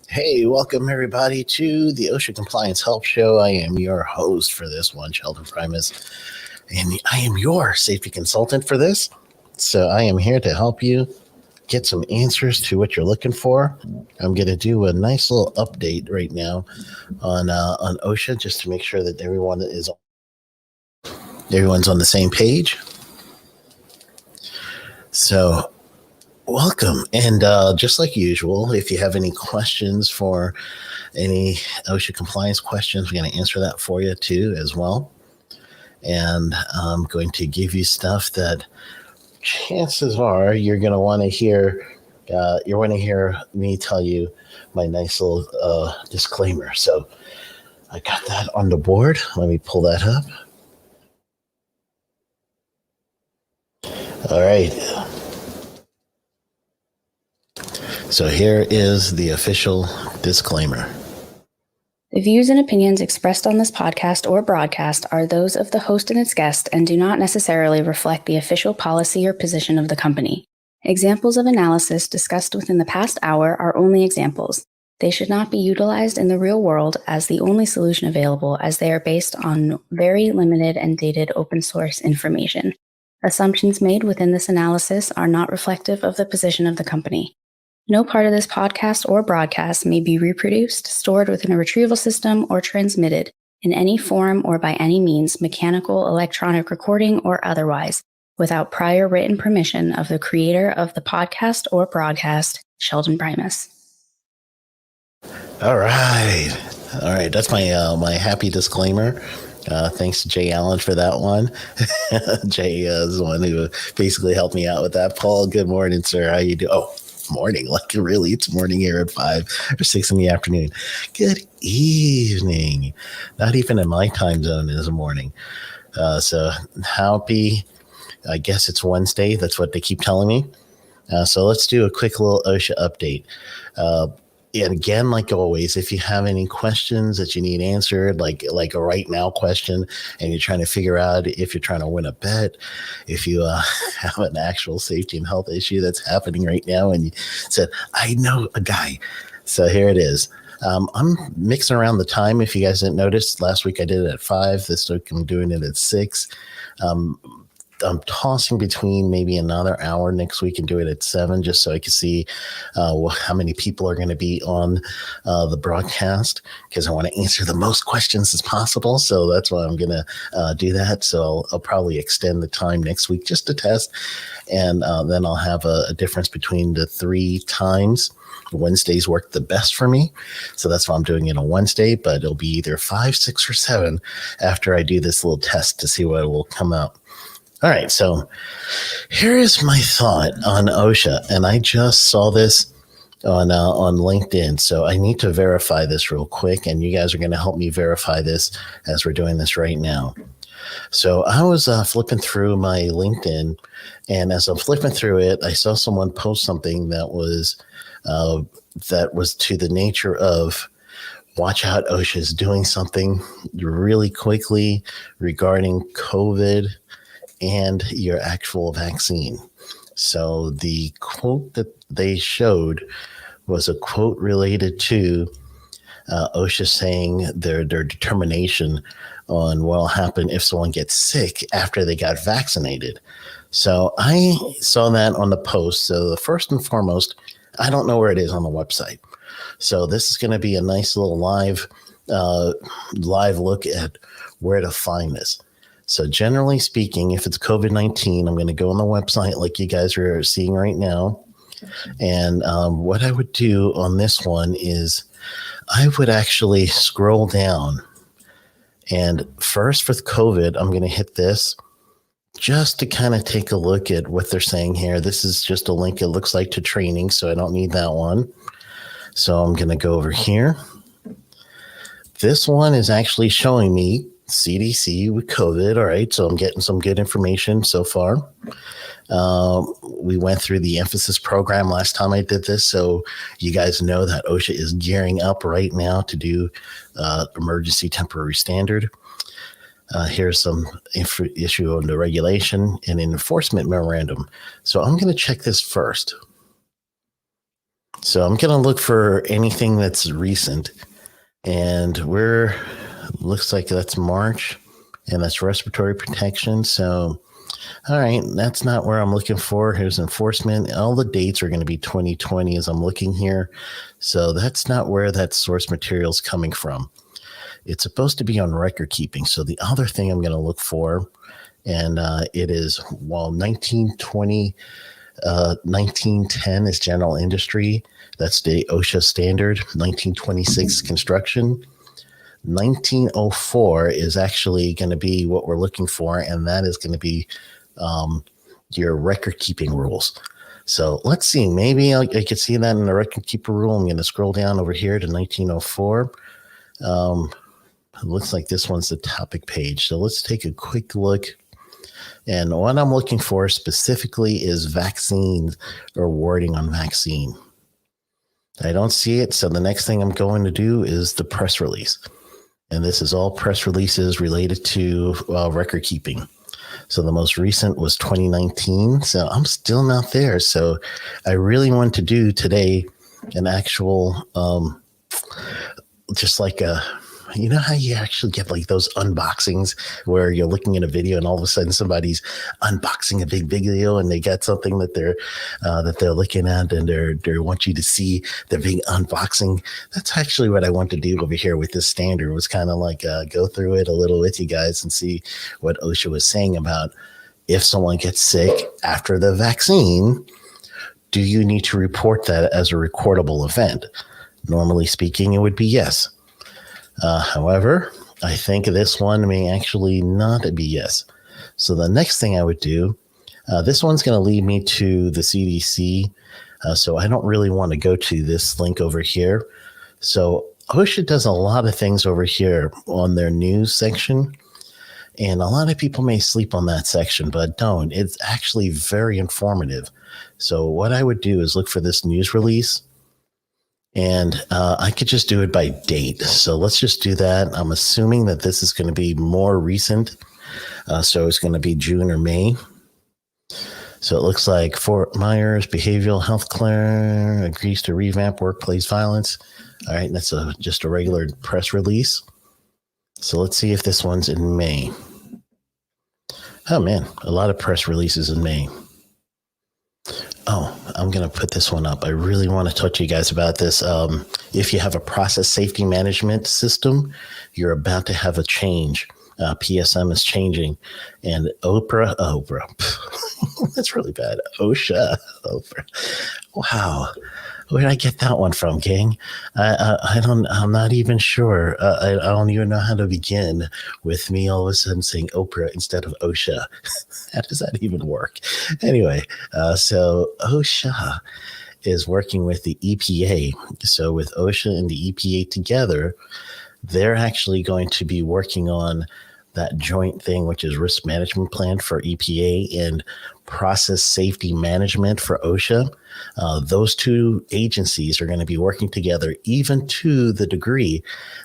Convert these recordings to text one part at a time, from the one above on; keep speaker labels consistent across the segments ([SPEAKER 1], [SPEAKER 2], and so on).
[SPEAKER 1] Hey, welcome everybody to the OSHA Compliance Help Show. I am your host for this one, Sheldon Primus, and I am your safety consultant for this. So I am here to help you get some answers to what you're looking for. I'm going to do a nice little update right now on OSHA just to make sure that everyone's on the same page. So welcome. And just like usual, if you have any questions for any OSHA compliance questions, we're going to answer that for you too as well. And I'm going to give you stuff that chances are you're going to want to hear. You want to hear me tell you my nice little disclaimer. So I got that on the board. Let me pull that up. All right. So here is the official disclaimer.
[SPEAKER 2] The views and opinions expressed on this podcast or broadcast are those of the host and its guest and do not necessarily reflect the official policy or position of the company. Examples of analysis discussed within the past hour are only examples. They should not be utilized in the real world as the only solution available, as they are based on very limited and dated open source information. Assumptions made within this analysis are not reflective of the position of the company. No part of this podcast or broadcast may be reproduced, stored within a retrieval system, or transmitted in any form or by any means, mechanical, electronic recording, or otherwise, without prior written permission of the creator of the podcast or broadcast, Sheldon Primus.
[SPEAKER 1] All right. That's my happy disclaimer. Thanks to Jay Allen for that one. Jay is the one who basically helped me out with that. Paul, good morning, sir. How you doing? Oh, morning. Like really, it's morning here at 5 or 6 in the afternoon. Good evening. Not even in my time zone is a morning. So happy. I guess it's Wednesday. That's what they keep telling me. So let's do a quick little OSHA update. And again, like always, if you have any questions that you need answered, like a right now question, and you're trying to figure out if you're trying to win a bet, if you have an actual safety and health issue that's happening right now, and you said, I know a guy. So here it is. I'm mixing around the time. If you guys didn't notice, last week I did it at 5. This week I'm doing it at 6. I'm tossing between maybe another hour next week and do it at 7, just so I can see how many people are going to be on the broadcast, because I want to answer the most questions as possible. So that's why I'm going to do that. So I'll probably extend the time next week just to test. And then I'll have a difference between the 3 times. Wednesdays work the best for me. So that's why I'm doing it on Wednesday, but it'll be either 5, 6, or 7 after I do this little test to see what will come out. All right, so here is my thought on OSHA, and I just saw this on LinkedIn, so I need to verify this real quick, and you guys are going to help me verify this as we're doing this right now. So I was flipping through my LinkedIn, and as I'm flipping through it, I saw someone post something that was to the nature of, watch out, OSHA is doing something really quickly regarding COVID and your actual vaccine. So the quote that they showed was a quote related to OSHA saying their determination on what will happen if someone gets sick after they got vaccinated. So I saw that on the post. So the first and foremost, I don't know where it is on the website. So this is going to be a nice little live look at where to find this. So generally speaking, if it's COVID-19, I'm going to go on the website like you guys are seeing right now. And what I would do on this one is I would actually scroll down. And first with COVID, I'm going to hit this just to kind of take a look at what they're saying here. This is just a link, it looks like, to training, so I don't need that one. So I'm going to go over here. This one is actually showing me CDC with COVID. All right, so I'm getting some good information so far. We went through the emphasis program last time I did this, so you guys know that OSHA is gearing up right now to do emergency temporary standard. Here's some issue on the regulation and enforcement memorandum. So I'm going to check this first. So I'm going to look for anything that's recent. And looks like that's March, and that's respiratory protection. So, all right, that's not where I'm looking for. Here's enforcement. All the dates are going to be 2020 as I'm looking here. So that's not where that source material is coming from. It's supposed to be on record keeping. So the other thing I'm going to look for, and it is, 1920, 1910 is general industry. That's the OSHA standard. 1926 construction. 1904 is actually going to be what we're looking for, and that is going to be your record keeping rules. So let's see. Maybe I could see that in the record keeper rule. I'm going to scroll down over here to 1904. It looks like this one's the topic page. So let's take a quick look. And what I'm looking for specifically is vaccines or wording on vaccine. I don't see it. So the next thing I'm going to do is the press release. And this is all press releases related to record keeping. So the most recent was 2019. So I'm still not there. So I really want to do today an actual, just like you know how you actually get like those unboxings where you're looking at a video and all of a sudden somebody's unboxing a big video and they got something that they're looking at and they want you to see the big unboxing. That's actually what I want to do over here with this standard, was kind of like go through it a little with you guys and see what OSHA was saying about if someone gets sick after the vaccine, do you need to report that as a recordable event? Normally speaking, it would be yes. However, I think this one may actually not be yes. So the next thing I would do, this one's going to lead me to the CDC. So I don't really want to go to this link over here. So OSHA does a lot of things over here on their news section. And a lot of people may sleep on that section, but don't. It's actually very informative. So what I would do is look for this news release. And I could just do it by date. So let's just do that. I'm assuming that this is going to be more recent. So it's going to be June or May. So it looks like Fort Myers Behavioral Health Care agrees to revamp workplace violence. All right, that's just a regular press release. So let's see if this one's in May. Oh, man, a lot of press releases in May. Oh, I'm going to put this one up. I really want to talk to you guys about this. If you have a process safety management system, you're about to have a change. PSM is changing. And Oprah, that's really bad. OSHA, Oprah. Wow. Where did I get that one from, gang? I'm not even sure. I don't even know how to begin with me all of a sudden saying Oprah instead of OSHA. How does that even work? Anyway, so OSHA is working with the EPA. So with OSHA and the EPA together, they're actually going to be working on that joint thing, which is risk management plan for EPA and process safety management for OSHA. Those two agencies are going to be working together, even to the degree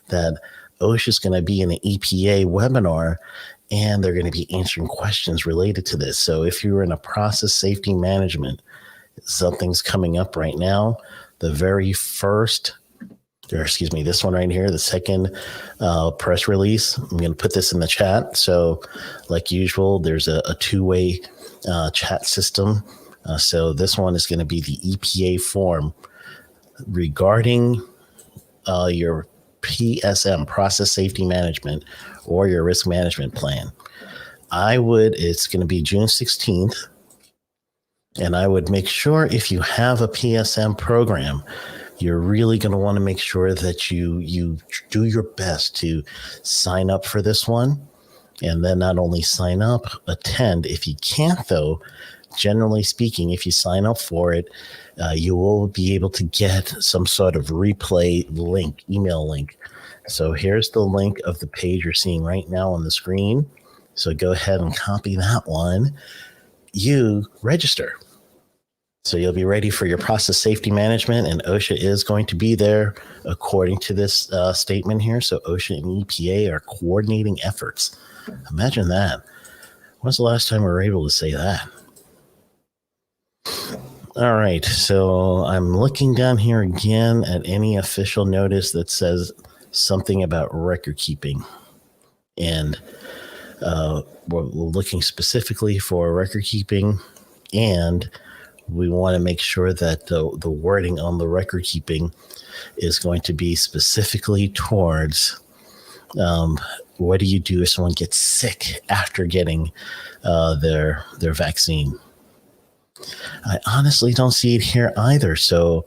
[SPEAKER 1] that OSHA is going to be in an EPA webinar and they're going to be answering questions related to this. So if you're in a process safety management, something's coming up right now. The very first, or excuse me, this one right here, the second press release. I'm going to put this in the chat. So like usual, there's a two-way chat system. So this one is going to be the EPA form regarding your PSM, process safety management, or your risk management plan. It's going to be June 16th. And I would make sure if you have a PSM program, you're really going to want to make sure that you do your best to sign up for this one. And then not only sign up, attend. If you can't, though, generally speaking, if you sign up for it, you will be able to get some sort of replay link, email link. So here's the link of the page you're seeing right now on the screen. So go ahead and copy that one. You register. So you'll be ready for your process safety management, and OSHA is going to be there according to this statement here. So OSHA and EPA are coordinating efforts Imagine that. When's the last time we were able to say that? All right, so I'm looking down here again at any official notice that says something about record keeping. And we're looking specifically for record keeping, and we want to make sure that the wording on the record keeping is going to be specifically towards what do you do if someone gets sick after getting their vaccine. I honestly don't see it here either, so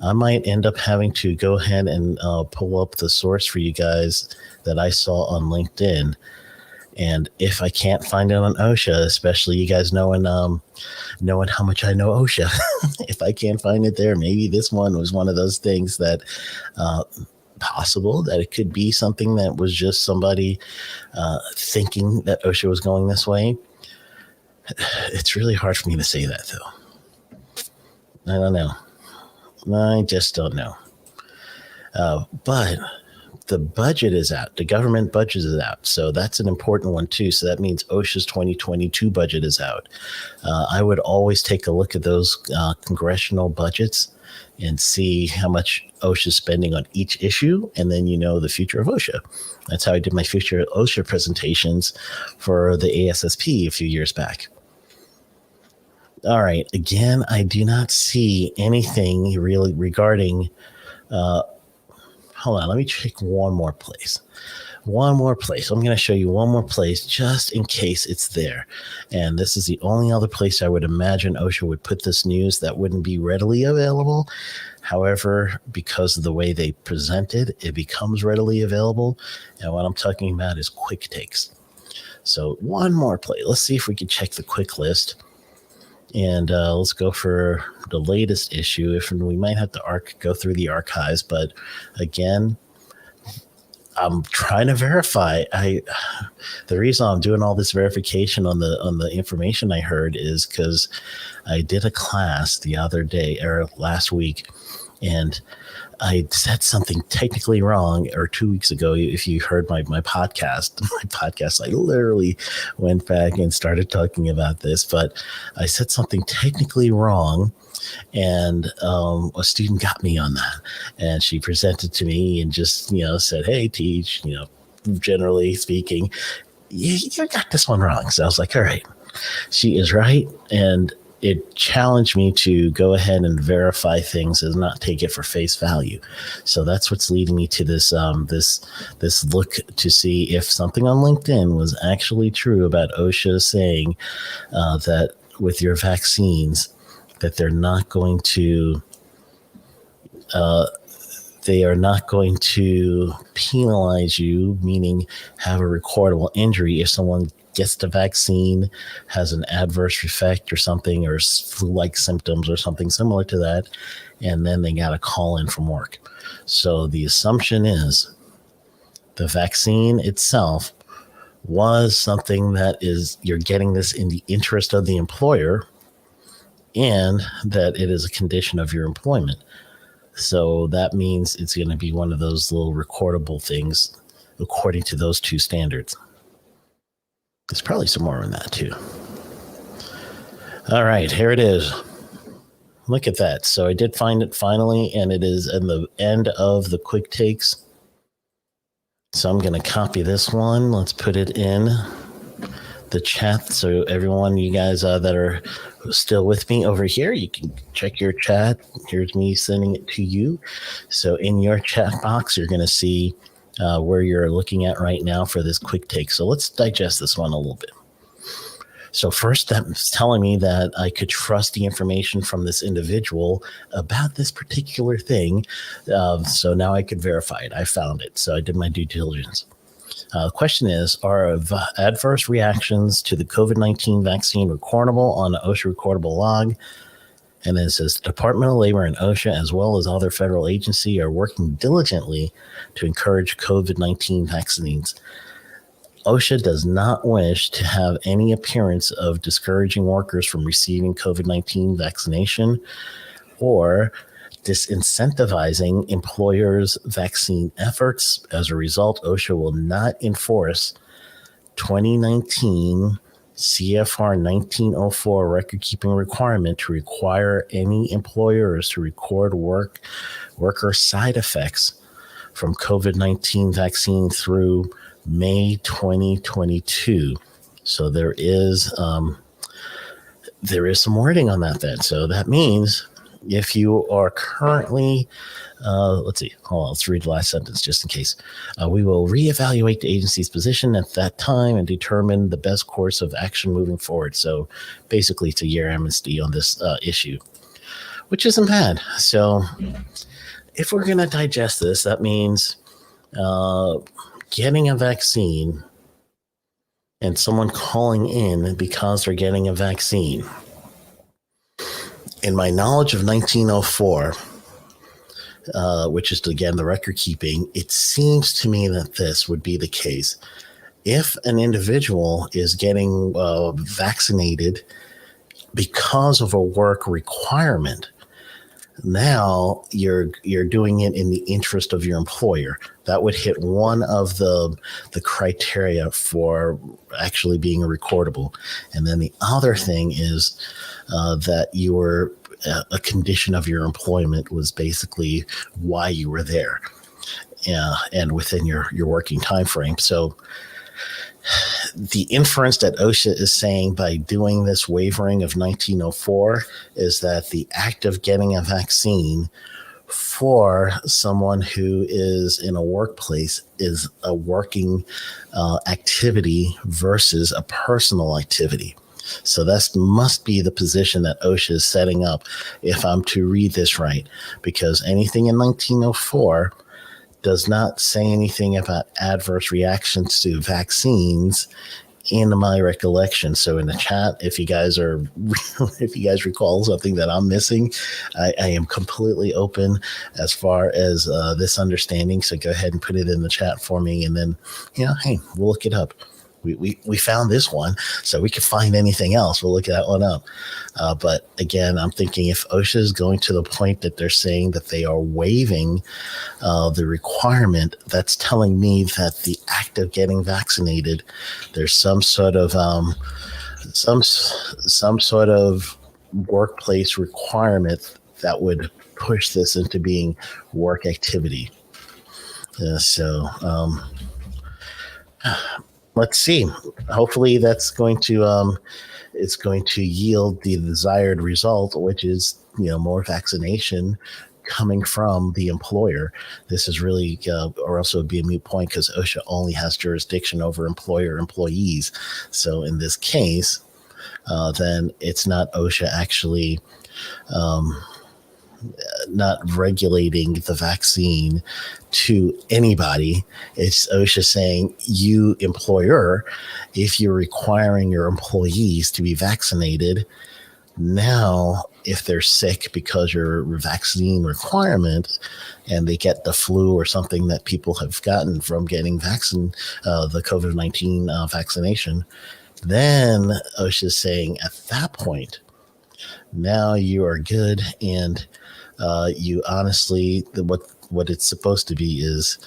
[SPEAKER 1] I might end up having to go ahead and pull up the source for you guys that I saw on LinkedIn. And if I can't find it on OSHA, especially you guys knowing how much I know OSHA, if I can't find it there, maybe this one was one of those things that possible that it could be something that was just somebody thinking that OSHA was going this way. It's really hard for me to say that, though. I don't know. I just don't know. But the budget is out. The government budget is out. So that's an important one, too. So that means OSHA's 2022 budget is out. I would always take a look at those congressional budgets and see how much OSHA is spending on each issue, and then you know the future of OSHA. That's how I did my future OSHA presentations for the ASSP a few years back. All right. Again, I do not see anything really regarding. Hold on. Let me check one more place. I'm going to show you one more place just in case it's there. And this is the only other place I would imagine OSHA would put this news that wouldn't be readily available. However, because of the way they present it, it becomes readily available. And what I'm talking about is quick takes. So one more place. Let's see if we can check the quick list. And let's go for the latest issue. If we might have to go through the archives, but again, I'm trying to verify. The reason I'm doing all this verification on the information I heard is because I did a class the other day or last week, and I said something technically wrong, or 2 weeks ago, if you heard my podcast, I literally went back and started talking about this, but I said something technically wrong, and a student got me on that, and she presented to me and just, said, hey, Teach, generally speaking, you got this one wrong. So I was like, all right, she is right. And it challenged me to go ahead and verify things and not take it for face value. So that's what's leading me to this this look to see if something on LinkedIn was actually true about OSHA saying that with your vaccines that they're not going to penalize you, meaning have a recordable injury if someone gets the vaccine, has an adverse effect or something, or flu-like symptoms or something similar to that, and then they got to call in from work. So the assumption is the vaccine itself was something that is, you're getting this in the interest of the employer, and that it is a condition of your employment. So that means it's going to be one of those little recordable things according to those two standards. There's probably some more in that too. All right, here it is. Look at that. So I did find it finally, and it is in the end of the quick takes. So I'm going to copy this one. Let's put it in the chat. So everyone, you guys that are still with me over here, you can check your chat. Here's me sending it to you. So in your chat box, you're going to see where you're looking at right now for this quick take. So let's digest this one a little bit. So first, that's telling me that I could trust the information from this individual about this particular thing. So now I could verify it. I found it. So I did my due diligence. The question is, are adverse reactions to the COVID-19 vaccine recordable on the OSHA recordable log? And then it says, the Department of Labor and OSHA, as well as other federal agencies, are working diligently to encourage COVID-19 vaccines. OSHA does not wish to have any appearance of discouraging workers from receiving COVID-19 vaccination or disincentivizing employers' vaccine efforts. As a result, OSHA will not enforce 2019 CFR 1904 record keeping requirement to require any employers to record worker side effects from COVID-19 vaccine through May 2022. So there is some wording on that then. So that means if you are currently, let's read the last sentence just in case. We will reevaluate the agency's position at that time and determine the best course of action moving forward. So basically it's a year amnesty on this issue, which isn't bad. So if we're going to digest this, that means getting a vaccine and someone calling in because they're getting a vaccine. In my knowledge of 1904, which is, again, the record keeping, it seems to me that this would be the case. If an individual is getting vaccinated because of a work requirement, now you're doing it in the interest of your employer. That would hit one of the criteria for actually being recordable. And then the other thing is that a condition of your employment was basically why you were there, and within your working time frame. So the inference that OSHA is saying by doing this waivering of 1904 is that the act of getting a vaccine for someone who is in a workplace is a working activity versus a personal activity. So that must be the position that OSHA is setting up, if I'm to read this right, because anything in 1904 does not say anything about adverse reactions to vaccines in my recollection. So in the chat, if you guys recall something that I'm missing, I am completely open as far as this understanding. So go ahead and put it in the chat for me. And then, hey, we'll look it up. We found this one, so we could find anything else. We'll look that one up. But again, I'm thinking if OSHA is going to the point that they're saying that they are waiving the requirement, that's telling me that the act of getting vaccinated, there's some sort of workplace requirement that would push this into being work activity. Let's see. Hopefully that's going to it's going to yield the desired result, which is more vaccination coming from the employer. This is really, or else it would be a moot point because OSHA only has jurisdiction over employees. So in this case, then it's not OSHA actually not regulating the vaccine to anybody. It's OSHA saying, you employer, if you're requiring your employees to be vaccinated, now if they're sick because your vaccine requirement and they get the flu or something that people have gotten from getting the COVID-19 vaccination, then OSHA is saying at that point, now you are good, and you honestly, what it's supposed to be is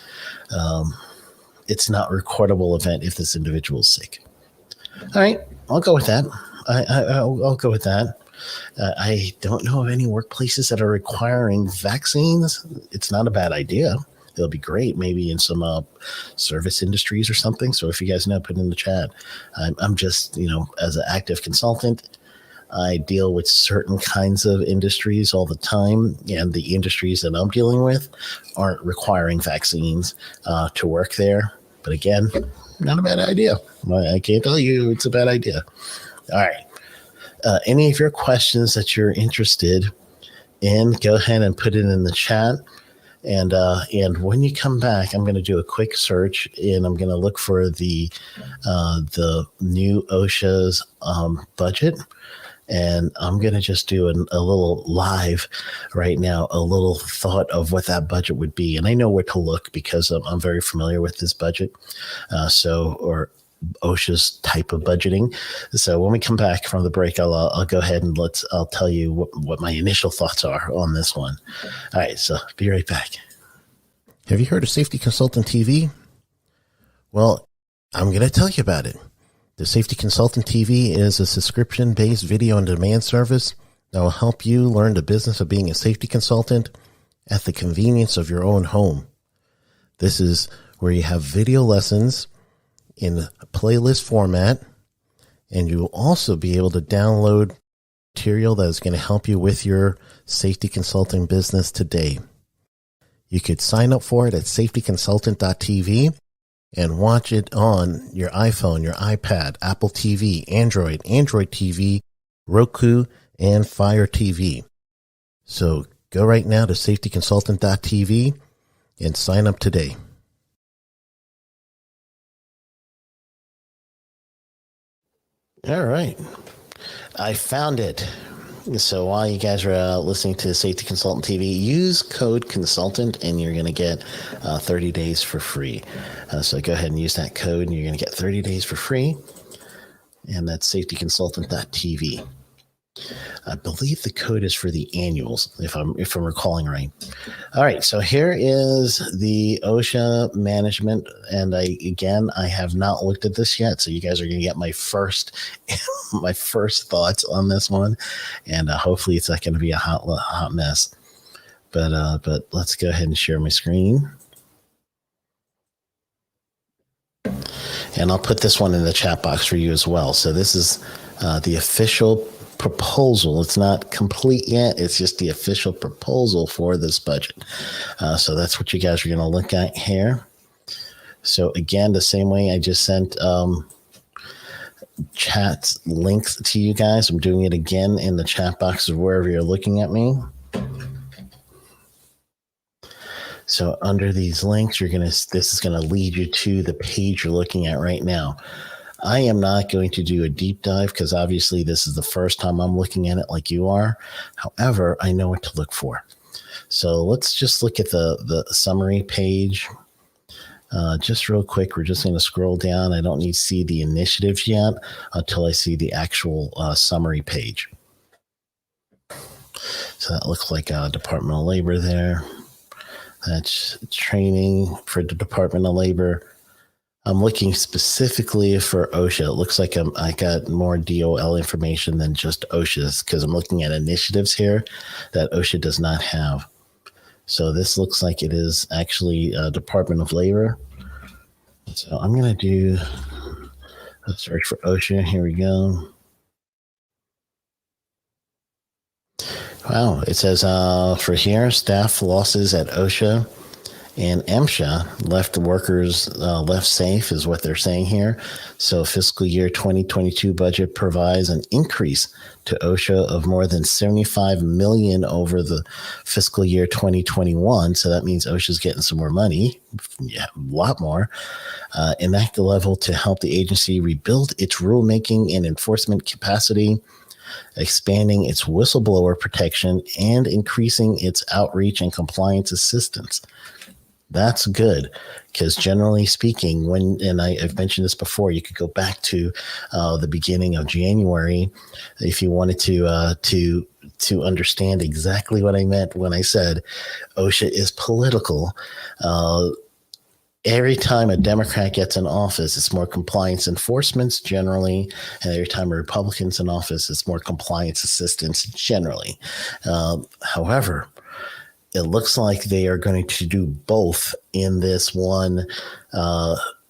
[SPEAKER 1] it's not a recordable event if this individual is sick. All right, I'll go with that. I'll go with that. I don't know of any workplaces that are requiring vaccines. It's not a bad idea. It'll be great, maybe in some service industries or something. So if you guys know, put it in the chat. I'm just, as an active consultant, I deal with certain kinds of industries all the time, and the industries that I'm dealing with aren't requiring vaccines to work there. But again, not a bad idea. I can't tell you it's a bad idea. All right. Any of your questions that you're interested in, go ahead and put it in the chat. And when you come back, I'm going to do a quick search, and I'm going to look for the new OSHA's budget. And I'm going to just do a little live right now, a little thought of what that budget would be. And I know where to look because I'm very familiar with this budget. Or OSHA's type of budgeting. So when we come back from the break, I'll go ahead and I'll tell you what my initial thoughts are on this one. All right. So be right back. Have you heard of Safety Consultant TV? Well,
[SPEAKER 3] I'm going to tell you about it. The Safety Consultant TV is a subscription-based video-on-demand service that will help you learn the business of being a safety consultant at the convenience of your own home. This is where you have video lessons in a playlist format, and you will also be able to download material that is going to help you with your safety consulting business today. You could sign up for it at safetyconsultant.tv and watch it on your iPhone, your iPad, Apple TV, Android TV, Roku, and Fire TV. So go right now to safetyconsultant.tv and sign up today.
[SPEAKER 1] All right. I found it. So while you guys are listening to Safety Consultant TV, use code consultant and you're going to get 30 days for free. So go ahead and use that code and you're going to get 30 days for free. And that's safetyconsultant.tv. I believe the code is for the annuals, if I'm recalling right. All right, so here is the OSHA management, and I have not looked at this yet, so you guys are going to get my first thoughts on this one, and hopefully it's not going to be a hot mess. But let's go ahead and share my screen, and I'll put this one in the chat box for you as well. So this is the official proposal. It's not complete yet. It's just the official proposal for this budget. So that's what you guys are going to look at here. So again, the same way I just sent chat links to you guys, I'm doing it again in the chat box of wherever you're looking at me. So under these links, this is going to lead you to the page you're looking at right now. I am not going to do a deep dive because obviously this is the first time I'm looking at it like you are. However, I know what to look for. So let's just look at the summary page. Just real quick, we're just going to scroll down. I don't need to see the initiatives yet until I see the actual summary page. So that looks like Department of Labor there. That's training for the Department of Labor. I'm looking specifically for OSHA. It looks like I got more DOL information than just OSHA's because I'm looking at initiatives here that OSHA does not have. So this looks like it is actually Department of Labor. So I'm going to do a search for OSHA. Here we go. Wow, it says for here, staff losses at OSHA and MSHA left workers left safe is what they're saying here. So fiscal year 2022 budget provides an increase to OSHA of more than $75 million over the fiscal year 2021. So that means OSHA's getting some more money, a lot more, enact the level to help the agency rebuild its rulemaking and enforcement capacity, expanding its whistleblower protection, and increasing its outreach and compliance assistance. That's good because generally speaking, I've mentioned this before, you could go back to the beginning of January if you wanted to understand exactly what I meant when I said OSHA is political. Every time a Democrat gets in office, it's more compliance enforcement generally, and every time a Republican's in office, it's more compliance assistance generally. However, it looks like they are going to do both in this one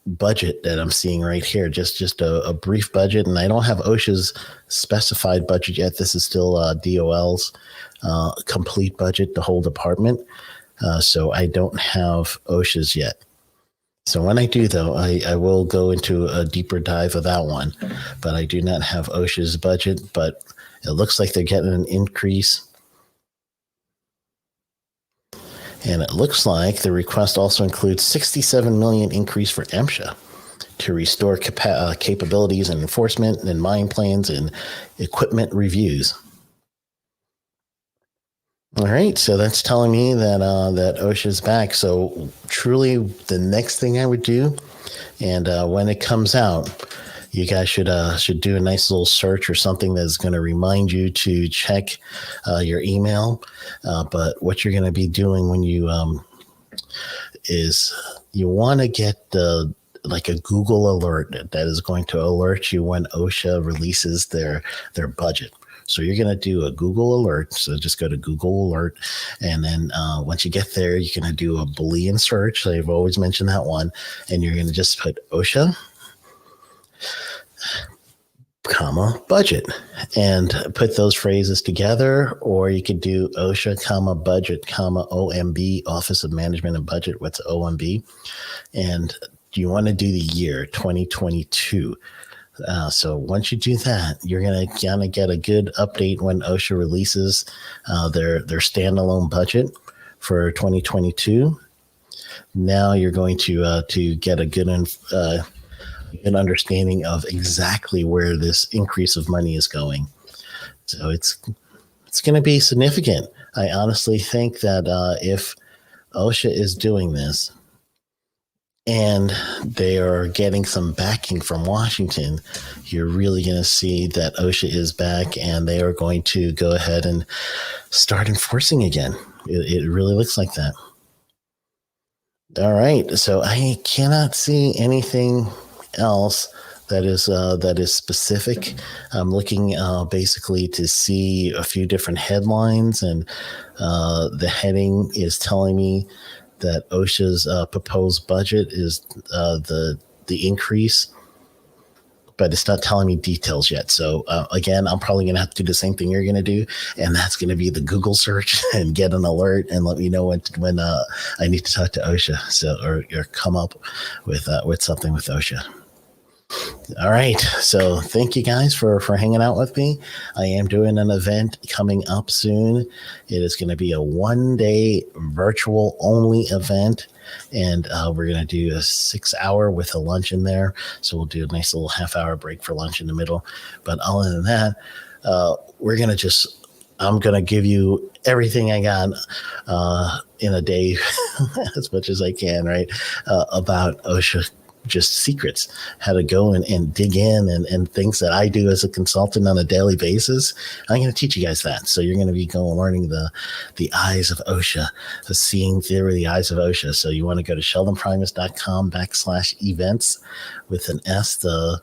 [SPEAKER 1] budget that I'm seeing right here. Just a brief budget, and I don't have OSHA's specified budget yet. This is still DOL's complete budget, the whole department. So I don't have OSHA's yet. So when I do, though, I will go into a deeper dive of that one. But I do not have OSHA's budget, but it looks like they're getting an increase. And it looks like the request also includes $67 million increase for MSHA to restore capabilities and enforcement and mine plans and equipment reviews. All right, so that's telling me that that OSHA's back. So truly, the next thing I would do, and when it comes out, you guys should do a nice little search or something that's going to remind you to check your email. But what you're going to be doing when you is you want to get the like a Google alert that is going to alert you when OSHA releases their budget. So you're going to do a Google alert. So just go to Google alert. And then once you get there, you're going to do a Boolean search. I've always mentioned that one. And you're going to just put OSHA, comma, budget, and put those phrases together. Or you could do OSHA, comma, budget, comma, OMB, Office of Management and Budget. What's OMB? And you want to do the year 2022. So once you do that, you're going to kind of get a good update when OSHA releases their standalone budget for 2022. Now you're going to get a good an understanding of exactly where this increase of money is going. So it's going to be significant. I honestly think that if OSHA is doing this, and they are getting some backing from Washington, you're really going to see that OSHA is back, and they are going to go ahead and start enforcing again. It really looks like that. All right. So I cannot see anything else that is specific. I'm looking basically to see a few different headlines, and the heading is telling me that OSHA's proposed budget is the increase, but it's not telling me details yet. So again, I'm probably going to have to do the same thing you're going to do, and that's going to be the Google search and get an alert and let me know when I need to talk to OSHA, so or come up with something with OSHA. All right. So thank you guys for hanging out with me. I am doing an event coming up soon. It is going to be a 1-day virtual only event. And we're going to do a 6-hour with a lunch in there. So we'll do a nice little half-hour break for lunch in the middle. But other than that, I'm going to give you everything I got in a day as much as I can, right? About OSHA, just secrets, how to go and dig in and things that I do as a consultant on a daily basis. I'm going to teach you guys that. So you're going to be learning the eyes of OSHA, seeing through the eyes of OSHA. So you want to go to sheldonprimus.com/events with an S. The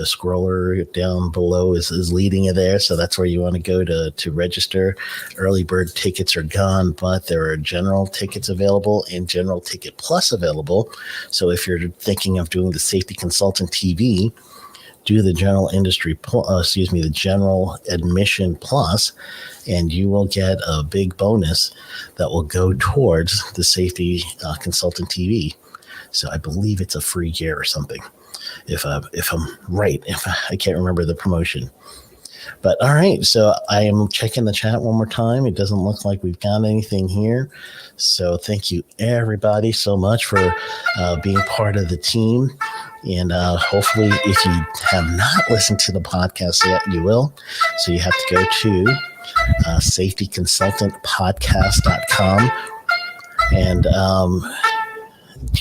[SPEAKER 1] scroller down below is leading you there. So that's where you want to go to register. Early bird tickets are gone, but there are general tickets available and general ticket plus available. So if you're thinking of doing the Safety Consultant TV, do the general the general admission plus, and you will get a big bonus that will go towards the Safety Consultant TV. So I believe it's a free year or something, if I'm right. If I can't remember the promotion. But all right, so I am checking the chat one more time. It doesn't look like we've got anything here. So thank you, everybody, so much for being part of the team. And hopefully, if you have not listened to the podcast yet, you will. So you have to go to safetyconsultantpodcast.com and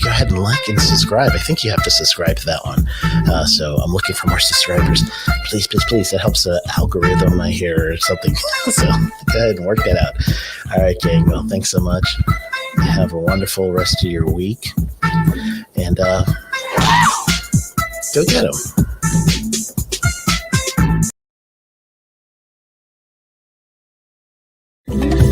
[SPEAKER 1] go ahead and like and subscribe. I think you have to subscribe to that one. So I'm looking for more subscribers. Please, please, please. That helps the algorithm I hear or something. So go ahead and work that out. All right, gang. Well, thanks so much. Have a wonderful rest of your week. And go get them.